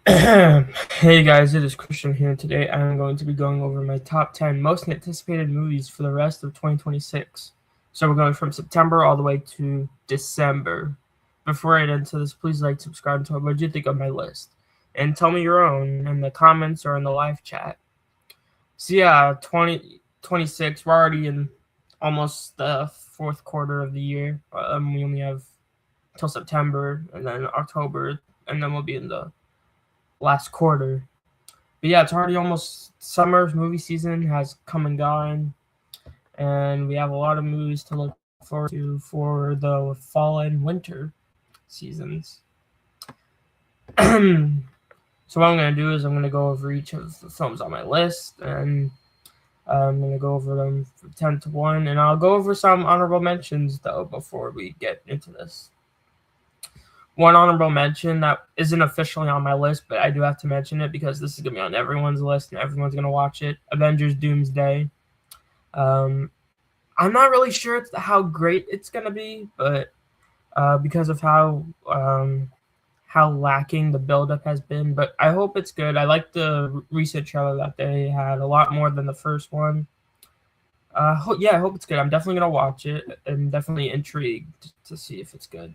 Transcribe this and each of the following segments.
Hey guys, it is Christian here. Today I'm going to be going over my top 10 most anticipated movies for the rest of 2026. So we're going from September all the way to December. Before I get into this, please like, subscribe, and tell me what you think of my list. And tell me your own in the comments or in the live chat. So yeah, 2026, we're already in almost the fourth quarter of the year. We only have till September and then October, and then we'll be in the last quarter. But yeah, it's already almost summer. Movie season has come and gone, and we have a lot of movies to look forward to for the fall and winter seasons. So what I'm going to do is I'm going to go over each of the films on my list, and I'm going to go over them from 10 to 1, and I'll go over some honorable mentions, though, before we get into this. One honorable mention that isn't officially on my list, but I do have to mention it because this is going to be on everyone's list and everyone's going to watch it. Avengers Doomsday. I'm not really sure how great it's going to be, but because of how lacking the buildup has been. But I hope it's good. I like the recent trailer that they had a lot more than the first one. I hope it's good. I'm definitely going to watch it. I'm definitely intrigued to see if it's good.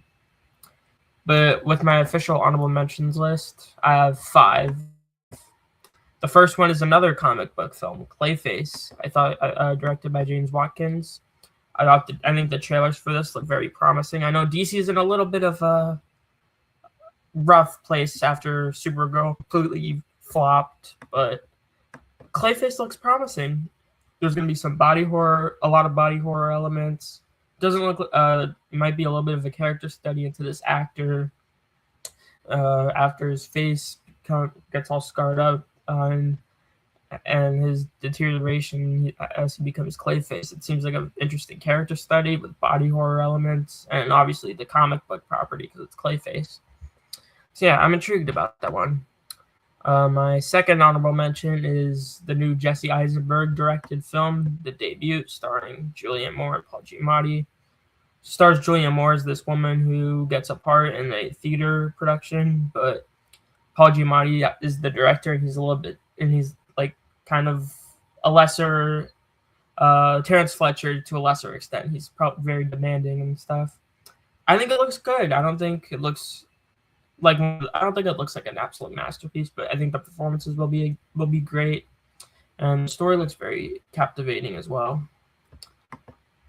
But with my official honorable mentions list, I have 5. The first one is another comic book film, Clayface. I thought directed by James Watkins. I think the trailers for this look very promising. I know DC is in a little bit of a rough place after Supergirl completely flopped, but Clayface looks promising. There's going to be some body horror, a lot of body horror elements. Doesn't look it might be a little bit of a character study into this actor after his face gets all scarred up and his deterioration as he becomes Clayface. It seems like an interesting character study with body horror elements and obviously the comic book property because it's Clayface. So yeah, I'm intrigued about that one. My second honorable mention is the new Jesse Eisenberg directed film, The Debut, starring Julianne Moore and Paul Giamatti. Stars Julianne Moore as this woman who gets a part in a theater production, but Paul Giamatti is the director. He's a little bit, and he's like kind of a lesser Terrence Fletcher to a lesser extent. He's probably very demanding and stuff. I think it looks good. I don't think it looks like an absolute masterpiece, but I think the performances will be great, and the story looks very captivating as well.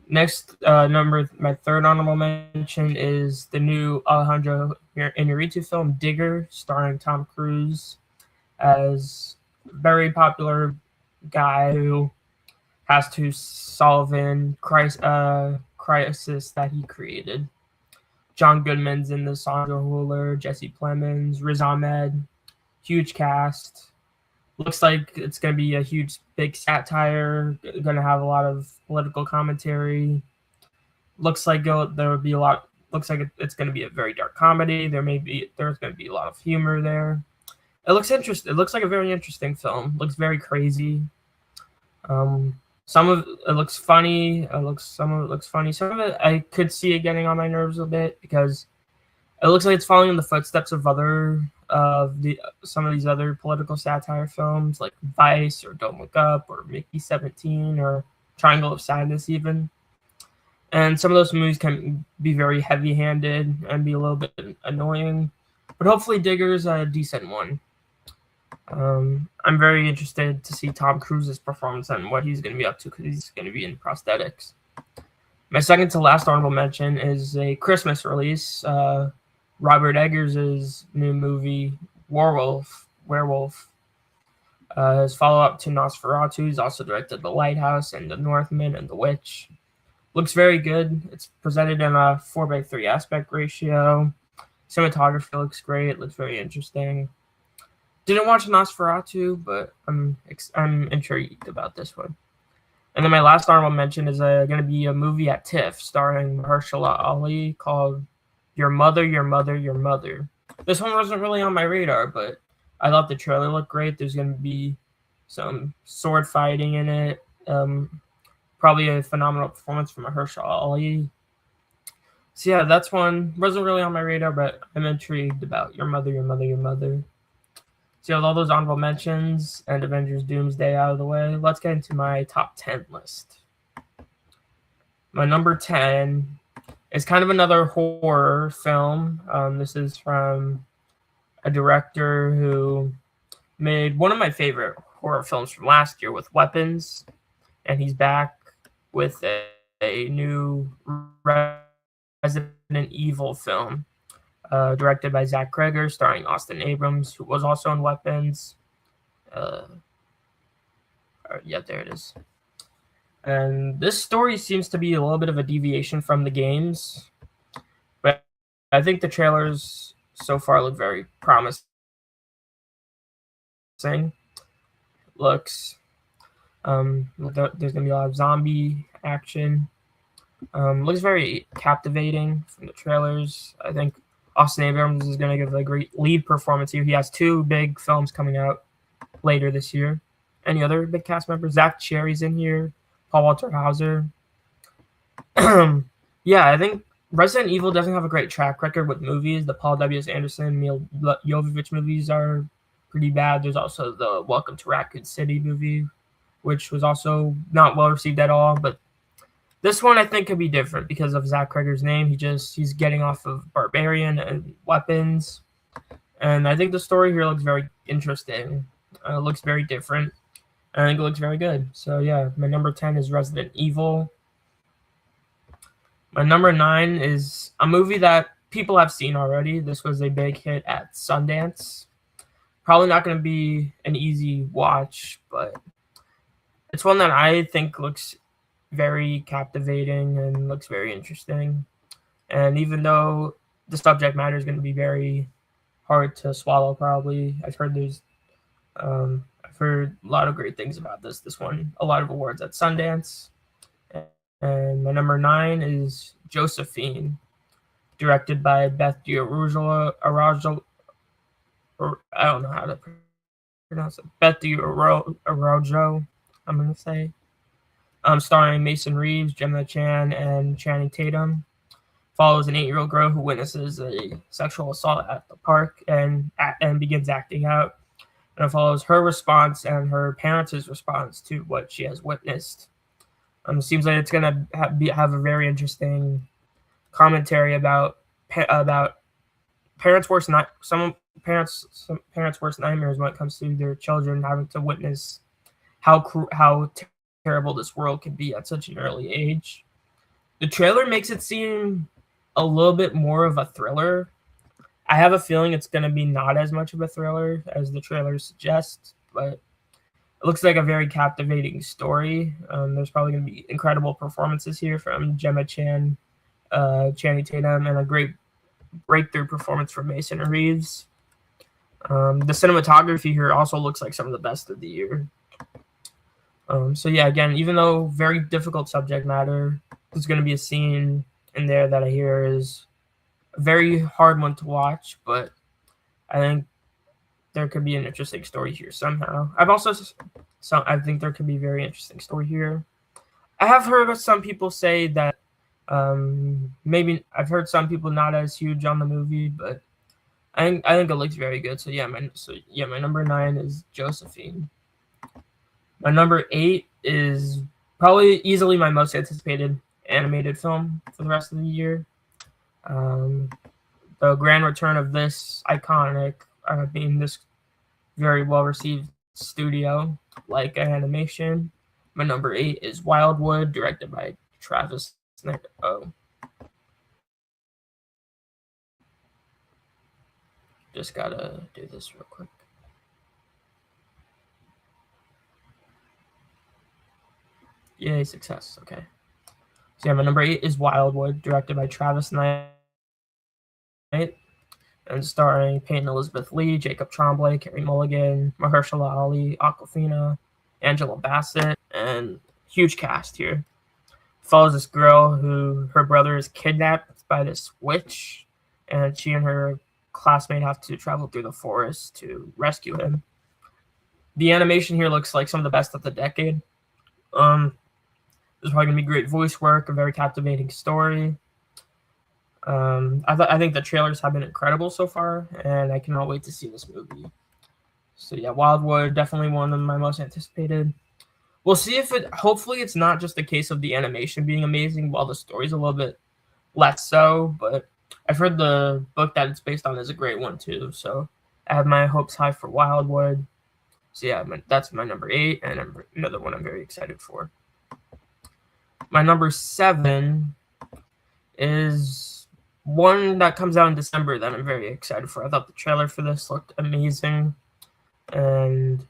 Next, my third honorable mention is the new Alejandro Inarritu film, Digger, starring Tom Cruise as a very popular guy who has to solve a crisis that he created. John Goodman's in this, Sandra Hüller, Jesse Plemons, Riz Ahmed, huge cast. Looks like it's going to be a huge, big satire. Going to have a lot of political commentary. Looks like there would be a lot. Looks like it's going to be a very dark comedy. There's going to be a lot of humor there. It looks interesting. It looks like a very interesting film. Looks very crazy. Some of it looks funny. Some of it looks funny. Some of it I could see it getting on my nerves a bit because it looks like it's following in the footsteps of some of these other political satire films like Vice or Don't Look Up or Mickey 17 or Triangle of Sadness even. And some of those movies can be very heavy-handed and be a little bit annoying. But hopefully Digger's a decent one. I'm very interested to see Tom Cruise's performance and what he's going to be up to because he's going to be in prosthetics. My second to last honorable mention is a Christmas release. Robert Eggers' new movie, Werewolf. His follow-up to Nosferatu. He's also directed The Lighthouse and The Northman and The Witch. Looks very good. It's presented in a 4:3 aspect ratio. Cinematography looks great. Looks very interesting. Didn't watch Nosferatu, but I'm intrigued about this one. And then my last honorable mention is going to be a movie at TIFF starring Mahershala Ali called Your Mother, Your Mother, Your Mother. This one wasn't really on my radar, but I thought the trailer looked great. There's going to be some sword fighting in it. Probably a phenomenal performance from Mahershala Ali. So yeah, that's one. Wasn't really on my radar, but I'm intrigued about Your Mother, Your Mother, Your Mother. So with all those honorable mentions and Avengers Doomsday out of the way, let's get into my top 10 list. My number 10 is kind of another horror film. This is from a director who made one of my favorite horror films from last year with Weapons, and he's back with a new Resident Evil film, directed by Zach Cregger, starring Austin Abrams, who was also in Weapons. Yeah, there it is. And this story seems to be a little bit of a deviation from the games, but I think the trailers so far look very promising. Looks there's gonna be a lot of zombie action. Looks very captivating from the trailers. I think Austin Abrams is gonna give a great lead performance here. He has 2 big films coming out later this year. Any other big cast members? Zach Cherry's in here. Paul Walter Hauser. Yeah, I think Resident Evil doesn't have a great track record with movies. The Paul W.S. Anderson, Mila Jovovich movies are pretty bad. There's also the Welcome to Raccoon City movie, which was also not well received at all. But this one I think could be different because of Zach Cregger's name. He's getting off of Barbarian and Weapons, and I think the story here looks very interesting. It looks very different. I think it looks very good. So yeah, my number 10 is Resident Evil. My number 9 is a movie that people have seen already. This was a big hit at Sundance. Probably not going to be an easy watch, but it's one that I think looks very captivating and looks very interesting. And even though the subject matter is going to be very hard to swallow, probably, I've heard a lot of great things about this. This won a lot of awards at Sundance. And my number 9 is Josephine, directed by Beth DiAraujo. I don't know how to pronounce it. Beth DiAraujo, I'm going to say. Starring Mason Reeves, Gemma Chan, and Channing Tatum. Follows an 8-year-old girl who witnesses a sexual assault at the park and begins acting out. And it follows her response and her parents' response to what she has witnessed. It seems like it's going to have a very interesting commentary about parents' worst some parents' worst nightmares when it comes to their children having to witness how terrible this world can be at such an early age. The trailer makes it seem a little bit more of a thriller. I have a feeling it's going to be not as much of a thriller as the trailer suggests, but it looks like a very captivating story. There's probably going to be incredible performances here from Gemma Chan, Channing Tatum, and a great breakthrough performance from Mason Reeves. The cinematography here also looks like some of the best of the year. So yeah, again, even though very difficult subject matter, there's going to be a scene in there that I hear is a very hard one to watch, but I think there could be an interesting story here somehow. I think there could be a very interesting story here. I have heard some people say that maybe I've heard some people not as huge on the movie, but I think it looks very good. So yeah, my number 9 is Josephine. My number 8 is probably easily my most anticipated animated film for the rest of the year. The grand return of this iconic, being this very well-received studio, Laika Animation. My number 8 is Wildwood, directed by Travis Snider. Just gotta do this real quick. Yay, success. Okay. So yeah, my number 8 is Wildwood, directed by Travis Knight, and starring Peyton Elizabeth Lee, Jacob Tremblay, Carey Mulligan, Mahershala Ali, Awkwafina, Angela Bassett, and huge cast here. Follows this girl who her brother is kidnapped by this witch, and she and her classmate have to travel through the forest to rescue him. The animation here looks like some of the best of the decade. There's probably going to be great voice work, a very captivating story. I think the trailers have been incredible so far, and I cannot wait to see this movie. So yeah, Wildwood, definitely one of my most anticipated. We'll see if it. Hopefully, it's not just a case of the animation being amazing, while the story's a little bit less so. But I've heard the book that it's based on is a great one too. So I have my hopes high for Wildwood. So yeah, that's my number 8, and another one I'm very excited for. My number 7 is one that comes out in December that I'm very excited for. I thought the trailer for this looked amazing, and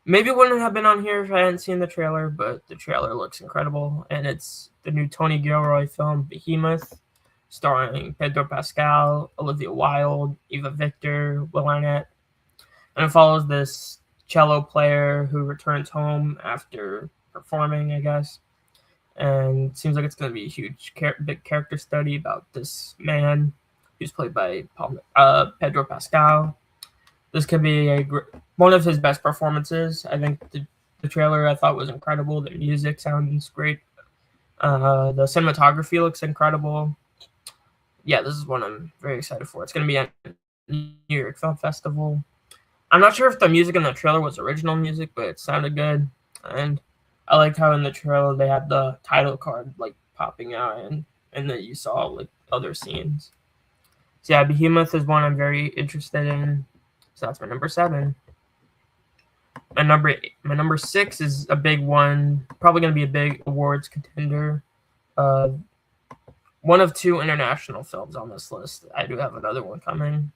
maybe it wouldn't have been on here if I hadn't seen the trailer, but the trailer looks incredible, and it's the new Tony Gilroy film, Behemoth, starring Pedro Pascal, Olivia Wilde, Eva Victor, Will Arnett, and it follows this cello player who returns home after performing, I guess, and it seems like it's going to be a huge, big character study about this man who's played by Pedro Pascal. This could be one of his best performances. I think the trailer I thought was incredible. The music sounds great. The cinematography looks incredible. Yeah, this is one I'm very excited for. It's going to be at New York Film Festival. I'm not sure if the music in the trailer was original music, but it sounded good. And I liked how in the trailer they had the title card like popping out, and then you saw like other scenes. So yeah, Behemoth is one I'm very interested in. So that's my number 7. My number 6 is a big one. Probably going to be a big awards contender. One of 2 international films on this list. I do have another one coming,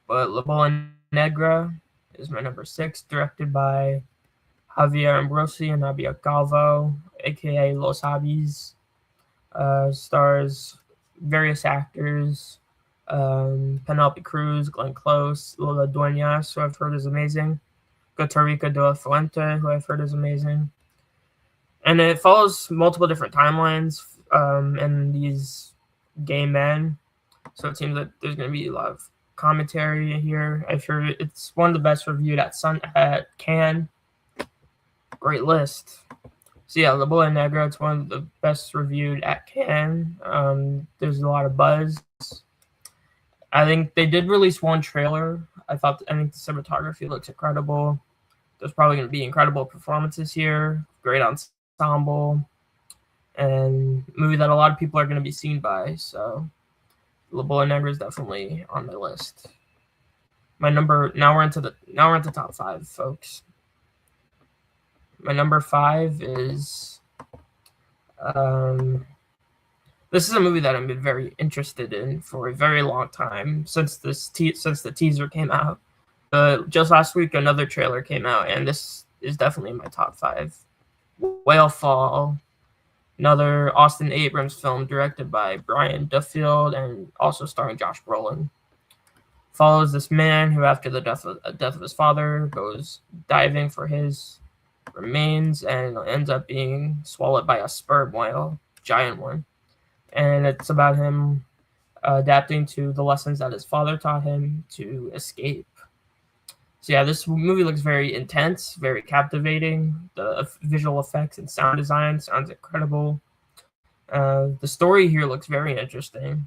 but La Bola Negra is my number 6, directed by Javier Ambrosi and Nabia Calvo, aka Los Habis. Stars various actors. Penelope Cruz, Glenn Close, Lola Duenas, who I've heard is amazing, Guatarica de la Fuente, who I've heard is amazing. And it follows multiple different timelines and these gay men. So it seems like there's going to be a lot of commentary here. I've heard it's one of the best reviewed at Cannes. Great list. So yeah, La Bola Negra, it's one of the best reviewed at Cannes. There's a lot of buzz. I think they did release one trailer. I think the cinematography looks incredible. There's probably going to be incredible performances here, great ensemble, and a movie that a lot of people are going to be seen by. So La Bola Negra is definitely on my list. Now we're into the top 5, folks. My number 5 is this is a movie that I've been very interested in for a very long time, since the teaser came out. Just last week, another trailer came out, and this is definitely in my top 5. Whale Fall, another Austin Abrams film directed by Brian Duffield and also starring Josh Brolin. Follows this man who, after the death of his father, goes diving for his remains and ends up being swallowed by a sperm whale, giant one. And it's about him adapting to the lessons that his father taught him to escape. So yeah, this movie looks very intense, very captivating. The visual effects and sound design sounds incredible. The story here looks very interesting.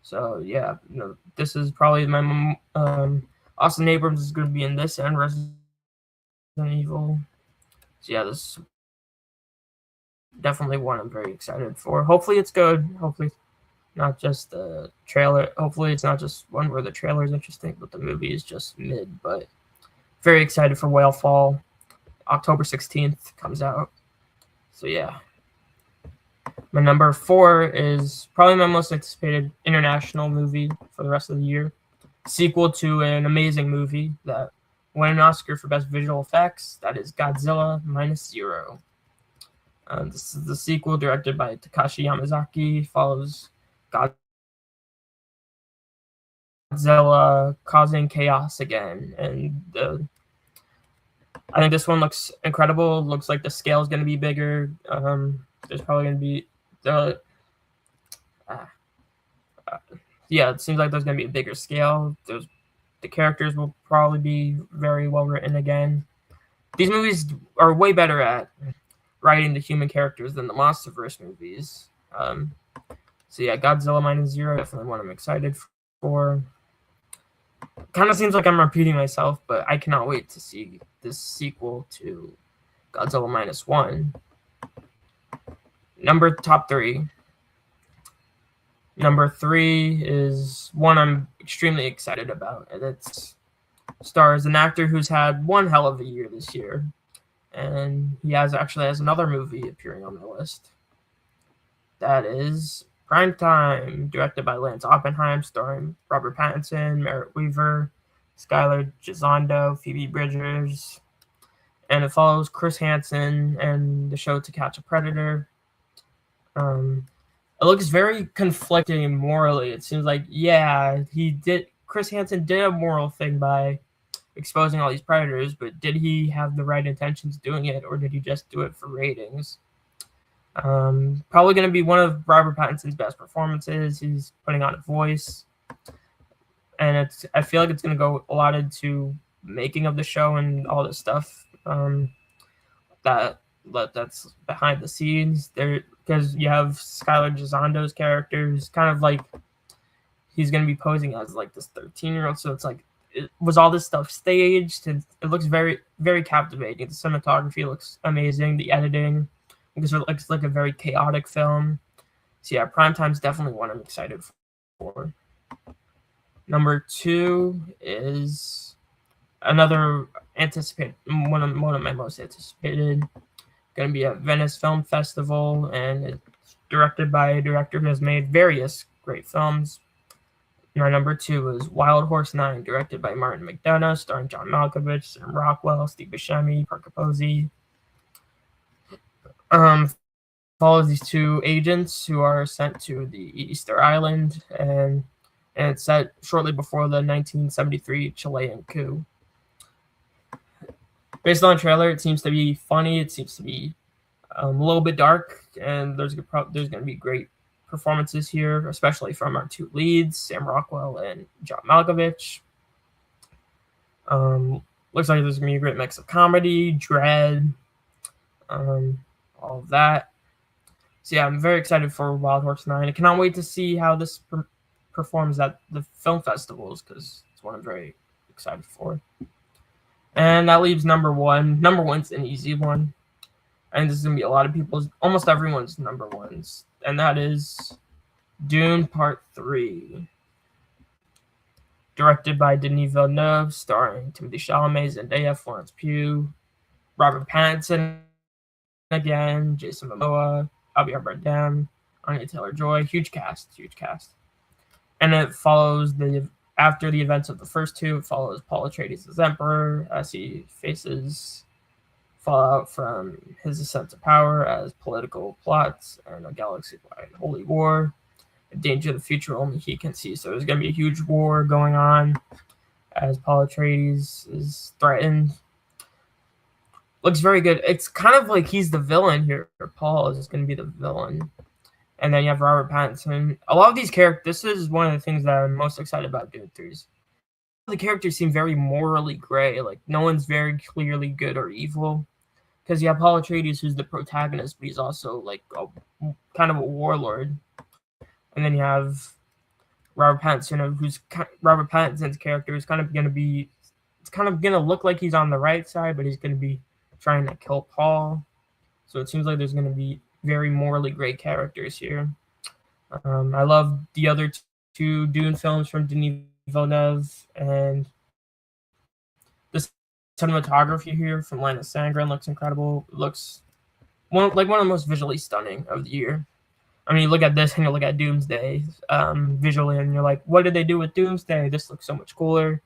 So yeah, this is probably my Austin Abrams is going to be in this and Resident Evil. So yeah, this is definitely one I'm very excited for. Hopefully it's good. Hopefully not just the trailer. Hopefully it's not just one where the trailer is interesting, but the movie is just mid. But very excited for Whale Fall. October 16th comes out. So yeah. My number 4 is probably my most anticipated international movie for the rest of the year. Sequel to an amazing movie that won an Oscar for Best Visual Effects. That is Godzilla Minus Zero. This is the sequel directed by Takashi Yamazaki. Follows Godzilla causing chaos again, and I think this one looks incredible. Looks like the scale is going to be bigger. There's probably going to be it seems like there's going to be a bigger scale. The characters will probably be very well written again. These movies are way better at writing the human characters than the MonsterVerse movies. So yeah, Godzilla Minus Zero, definitely one I'm excited for. kind of seems like I'm repeating myself, but I cannot wait to see this sequel to Godzilla Minus One. Top three. Number three is one I'm extremely excited about, and it stars an actor who's had one hell of a year this year, and he actually has another movie appearing on the list. That is Primetime, directed by Lance Oppenheim, starring Robert Pattinson, Merritt Wever, Skylar Gisondo, Phoebe Bridgers, and it follows Chris Hansen and the show To Catch a Predator. It looks very conflicting morally. It seems like, yeah, Chris Hansen did a moral thing by exposing all these predators, but did he have the right intentions doing it, or did he just do it for ratings? Probably going to be one of Robert Pattinson's best performances. He's putting on a voice, and I feel like it's going to go a lot into making of the show and all this stuff that's behind the scenes there, because you have Skylar Gisondo's character who's kind of like, he's going to be posing as like this 13-year-old, so it's like, was all this stuff staged? And it looks very, very captivating. The cinematography looks amazing. The editing, because it looks like a very chaotic film. So yeah, Primetime's definitely one I'm excited for. Number two is another one of my most anticipated. Going to be at Venice Film Festival, and it's directed by a director who has made various great films. My number two is Wild Horse 9, directed by Martin McDonagh, starring John Malkovich, Sam Rockwell, Steve Buscemi, Parker Posey. Follows these two agents who are sent to the Easter Island, and it's set shortly before the 1973 Chilean coup. Based on the trailer, it seems to be funny. It seems to be a little bit dark, and there's going to be great performances here, especially from our two leads, Sam Rockwell and John Malkovich. Looks like there's going to be a great mix of comedy, dread, all of that. So yeah, I'm very excited for Wild Horse 9. I cannot wait to see how this performs at the film festivals, because it's one I'm very excited for. And that leaves number one. Number one's an easy one, and this is going to be a lot of almost everyone's number ones, and that is Dune Part 3. Directed by Denis Villeneuve, starring Timothée Chalamet, Zendaya, Florence Pugh, Robert Pattinson again, Jason Momoa, Javier Bardem, Anya Taylor-Joy. Huge cast. And it follows after the events of the first two, it follows Paul Atreides as Emperor as he faces fallout from his ascent to power as political plots and a galaxy-wide holy war, a danger of the future only he can see. So there's going to be a huge war going on as Paul Atreides is threatened. Looks very good. It's kind of like he's the villain here. Paul is going to be the villain. And then you have Robert Pattinson. A lot of these characters, this is one of the things that I'm most excited about Dune 3. The characters seem very morally gray. Like, no one's very clearly good or evil. Because you have Paul Atreides, who's the protagonist, but he's also like kind of a warlord. And then you have Robert Pattinson, Robert Pattinson's character is kind of going to be, it's kind of going to look like he's on the right side, but he's going to be trying to kill Paul. So it seems like there's going to be very morally great characters here. I love the other two Dune films from Denis Villeneuve, and the cinematography here from Linus Sandgren looks incredible. It looks one of the most visually stunning of the year. I mean, you look at this and you look at Doomsday visually, and you're like, what did they do with Doomsday? This looks so much cooler.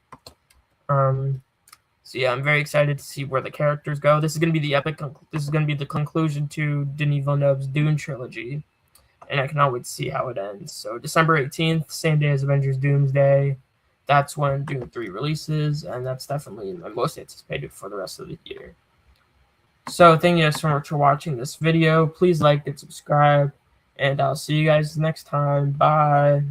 So yeah, I'm very excited to see where the characters go. This is going to be the epic. This is going to be the conclusion to Denis Villeneuve's Dune trilogy, and I cannot wait to see how it ends. So December 18th, same day as Avengers Doomsday, that's when Dune 3 releases, and that's definitely my most anticipated for the rest of the year. So thank you guys so much for watching this video. Please like and subscribe, and I'll see you guys next time. Bye.